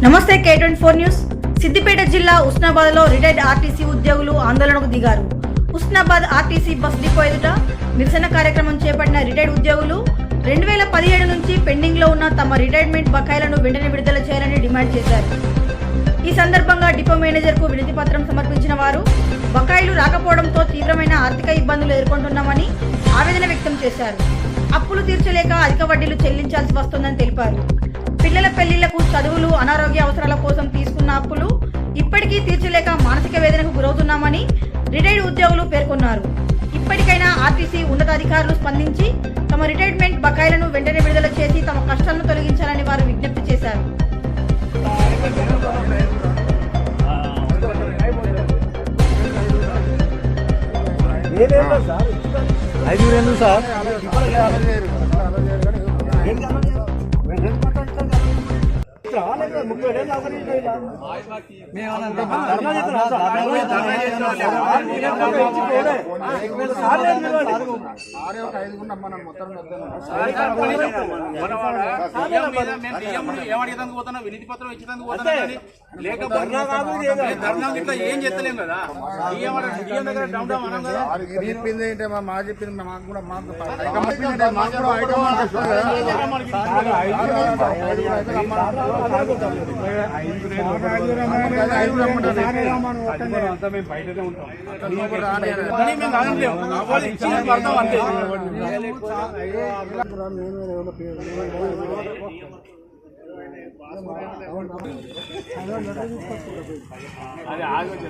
నమస్తే K24 news. Siddipet జిల్లా ఉస్నాబాద్లో retired RTC ఉద్యోగులు ఆందోళనకు దిగారు. ఉస్నాబాద్ ఆర్టీసీ బస్ డిపో ఎదుట నిరసన కార్యక్రమం చేపట్టిన రిటైర్డ్ ఉద్యోగులు 2017 నుంచి పెండింగ్ లో ఉన్న తమ రిటైర్మెంట్ బకాయిలను వెంటనే విడుదల చేయాలని డిమాండ్ చేశారు. ఈ సందర్భంగా డిపో మేనేజర్ కు వినతి పత్రం సమర్పించిన వారు బకాయిలు రాకపోవడంతో తీవ్రమైన ఆర్థిక ఇబ్బందులు ఎదుర్కొంటున్నామని ఆవేదన వ్యక్తం చేశారు. అప్పులు తీర్చలేక అధిక వడ్డీలు చెల్లించాల్సి వస్తుందని తెలిపారు. పిల్లల పెళ్లిళ్లకు, చదువులు, అనారోగ్య అవసరాల కోసం తీసుకున్న అప్పులు ఇప్పటికీ తీర్చలేక మానసిక వేదనకు గురవుతున్నామని రిటైర్డ్ ఉద్యోగులు పేర్కొన్నారు. ఇప్పటికైనా ఆర్టీసీ ఉన్నతాధికారులు స్పందించి తమ రిటైర్మెంట్ బకాయిలను వెంటనే విడుదల చేసి తమ కష్టాలను తొలగించాలని వారు విజ్ఞప్తి చేశారు. వినతి పత్రం ఇచ్చేందుకు ఏం చేస్తలేం కదా. చెప్పింది ఏంటంటే మా చెప్పింది మాకు కూడా బయటనే ఉంటాం. అది ఆగొచ్చు.